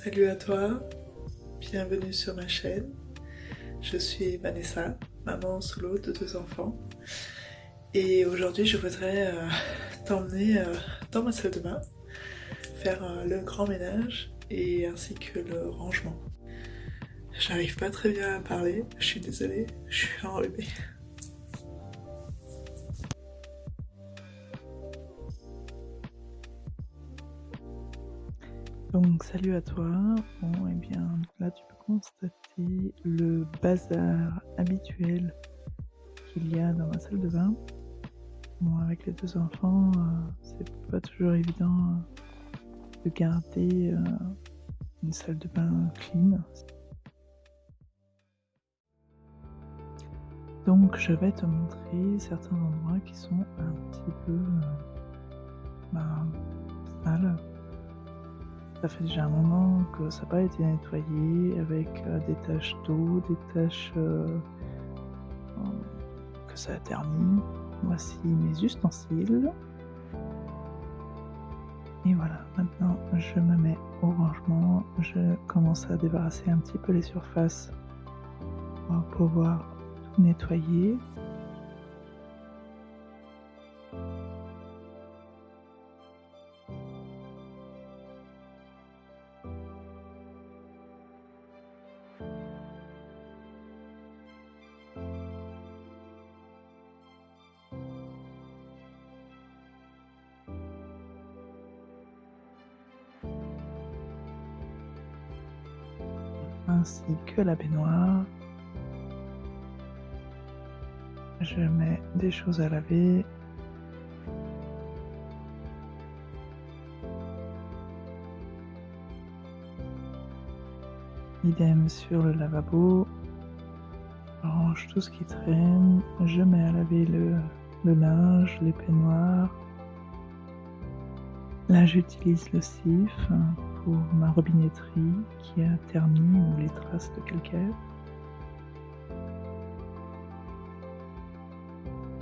Salut à toi, bienvenue sur ma chaîne. Je suis Vanessa, maman solo de 2 enfants. Et aujourd'hui je voudrais t'emmener dans ma salle de bain, faire le grand ménage et ainsi que le rangement. J'arrive pas très bien à parler, je suis désolée, je suis enrhumée. Donc salut à toi, bon et bien là tu peux constater le bazar habituel qu'il y a dans ma salle de bain. Bon, avec les 2 enfants, c'est pas toujours évident de garder une salle de bain clean. Donc je vais te montrer certains endroits qui sont un petit peu sales. Ça fait déjà un moment que ça n'a pas été nettoyé avec des taches d'eau, des taches que ça a terni. Voici mes ustensiles. Et voilà, maintenant je me mets au rangement, je commence à débarrasser un petit peu les surfaces pour pouvoir tout nettoyer. Ainsi que la baignoire. Je mets des choses à laver. Idem sur le lavabo. Je range tout ce qui traîne. Je mets à laver le linge, les peignoirs. Là, j'utilise le sif pour ma robinetterie qui a terni ou les traces de calcaire.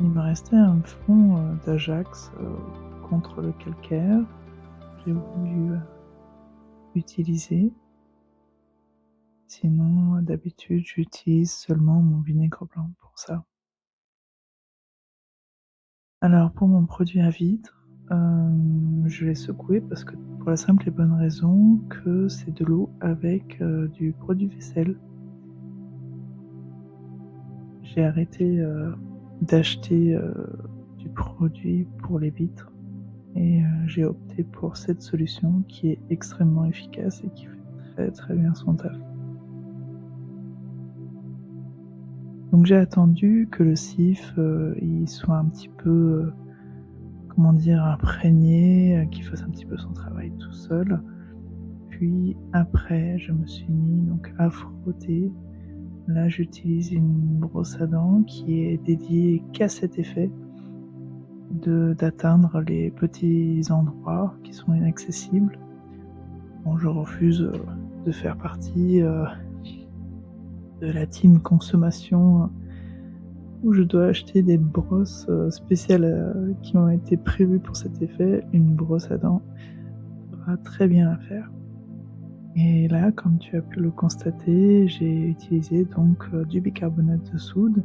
Il me restait un fond d'Ajax contre le calcaire. J'ai voulu utiliser. Sinon, d'habitude, j'utilise seulement mon vinaigre blanc pour ça. Alors, pour mon produit à vitre, je l'ai secoué parce que pour la simple et bonne raison que c'est de l'eau avec du produit vaisselle. J'ai arrêté d'acheter du produit pour les vitres et j'ai opté pour cette solution qui est extrêmement efficace et qui fait très bien son taf. Donc j'ai attendu que le sif il soit un petit peu comment dire, imprégné, qu'il fasse un petit peu son travail tout seul. Puis après, je me suis mis donc à frotter. Là, j'utilise une brosse à dents qui est dédiée qu'à cet effet d'atteindre les petits endroits qui sont inaccessibles. Bon, je refuse de faire partie de la team consommation où je dois acheter des brosses spéciales qui ont été prévues pour cet effet. Une brosse à dents fera très bien l'affaire. Et là, comme tu as pu le constater, j'ai utilisé donc du bicarbonate de soude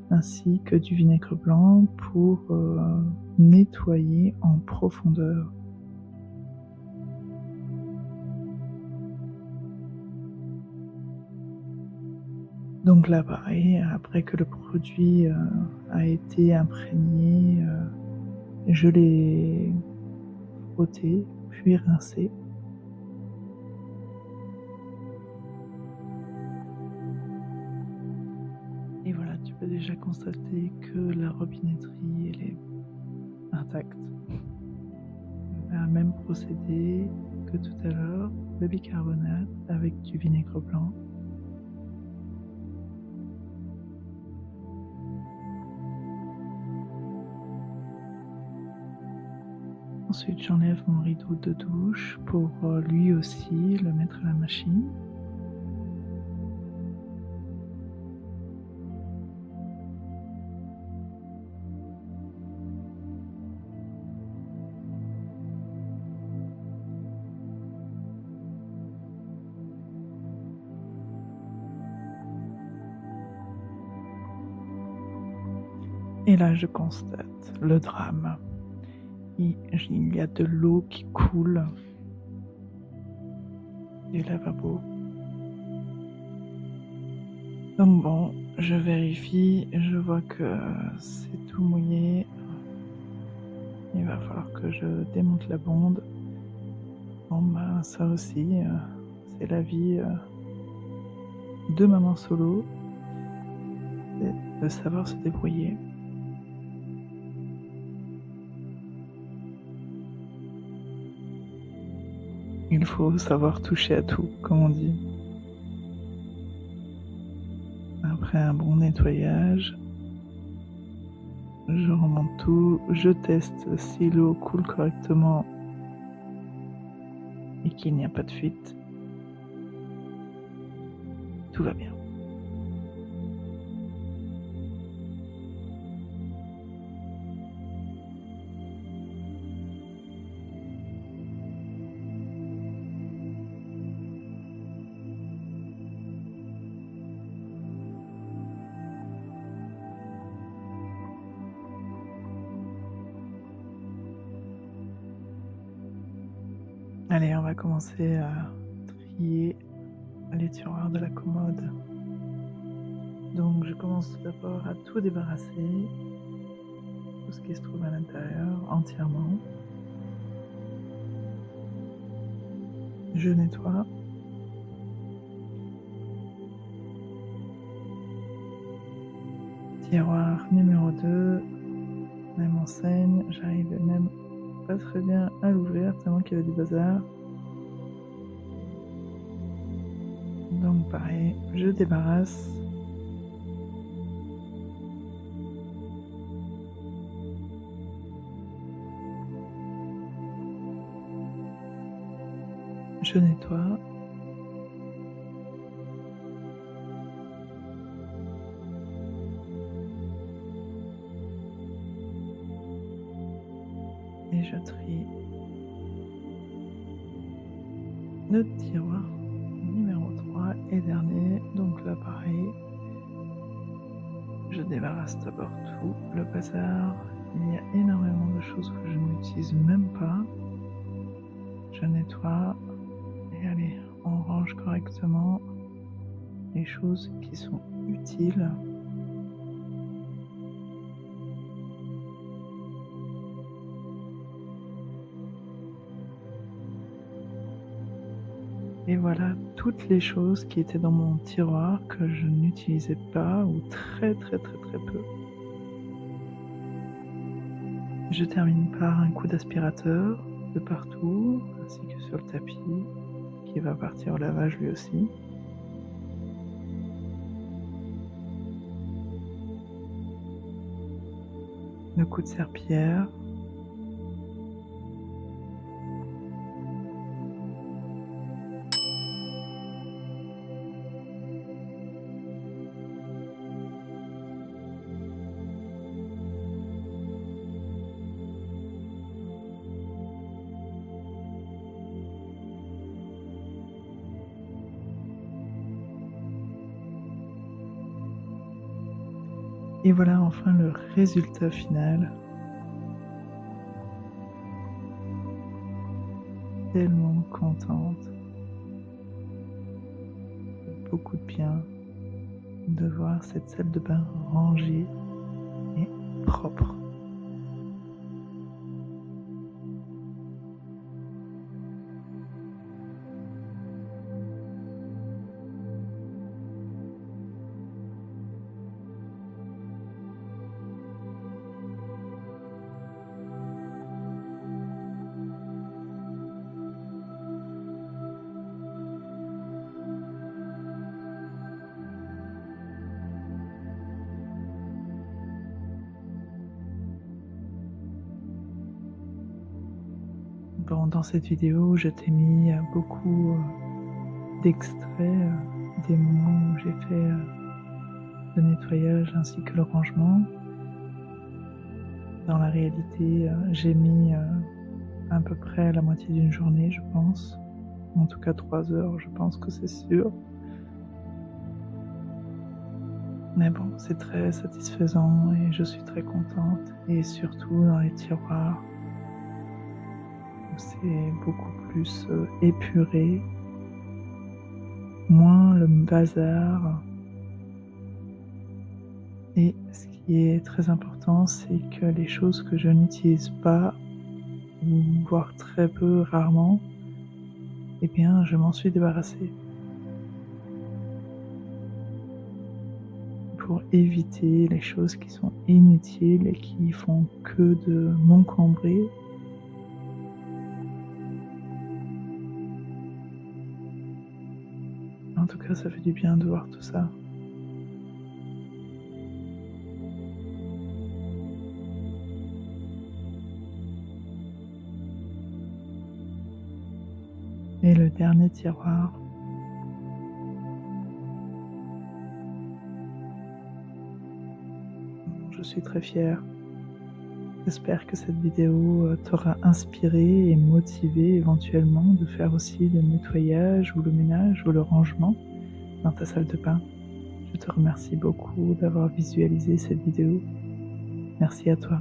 ainsi que du vinaigre blanc pour nettoyer en profondeur. Donc là, pareil, après que le produit a été imprégné, je l'ai frotté, puis rincé. Et voilà, tu peux déjà constater que la robinetterie, elle est intacte. Même procédé que tout à l'heure, le bicarbonate avec du vinaigre blanc. Ensuite, j'enlève mon rideau de douche pour lui aussi le mettre à la machine. Et là, je constate le drame. Il y a de l'eau qui coule du lavabo. Donc bon, je vérifie, je vois que c'est tout mouillé. Il va falloir que je démonte la bonde. Bon ben ça aussi, c'est la vie de maman solo, c'est de savoir se débrouiller. Il faut savoir toucher à tout, comme on dit. Après un bon nettoyage, je remonte tout, je teste si l'eau coule correctement et qu'il n'y a pas de fuite. Tout va bien. Allez, on va commencer à trier les tiroirs de la commode. Donc je commence d'abord à tout débarrasser, tout ce qui se trouve à l'intérieur, entièrement. Je nettoie. Tiroir numéro 2, même enseigne, j'arrive même pas très bien à l'ouvrir, tellement qu'il y avait du bazar. Donc pareil, je débarrasse. Je nettoie. Et je trie le tiroir numéro 3 et dernier. Donc là pareil, je débarrasse d'abord tout le bazar. Il y a énormément de choses que je n'utilise même pas. Je nettoie et allez, on range correctement les choses qui sont utiles. Et voilà toutes les choses qui étaient dans mon tiroir que je n'utilisais pas ou très peu. Je termine par un coup d'aspirateur de partout, ainsi que sur le tapis, qui va partir au lavage lui aussi. Le coup de serpillière. Et voilà enfin le résultat final. Tellement contente. Beaucoup de bien de voir cette salle de bain rangée et propre. Bon, dans cette vidéo, je t'ai mis beaucoup d'extraits des moments où j'ai fait le nettoyage ainsi que le rangement. Dans la réalité, j'ai mis à peu près la moitié d'une journée, je pense. En tout cas 3 heures, je pense que c'est sûr. Mais bon, c'est très satisfaisant et je suis très contente et surtout dans les tiroirs où c'est beaucoup plus, épuré, moins le bazar et ce qui est très important, c'est que les choses que je n'utilise pas ou voire très peu, rarement, eh bien, je m'en suis débarrassée pour éviter les choses qui sont inutiles et qui font que de m'encombrer. En tout cas, ça fait du bien de voir tout ça. Et le dernier tiroir, je suis très fière. J'espère que cette vidéo t'aura inspiré et motivé éventuellement de faire aussi le nettoyage ou le ménage ou le rangement dans ta salle de bain. Je te remercie beaucoup d'avoir visualisé cette vidéo. Merci à toi.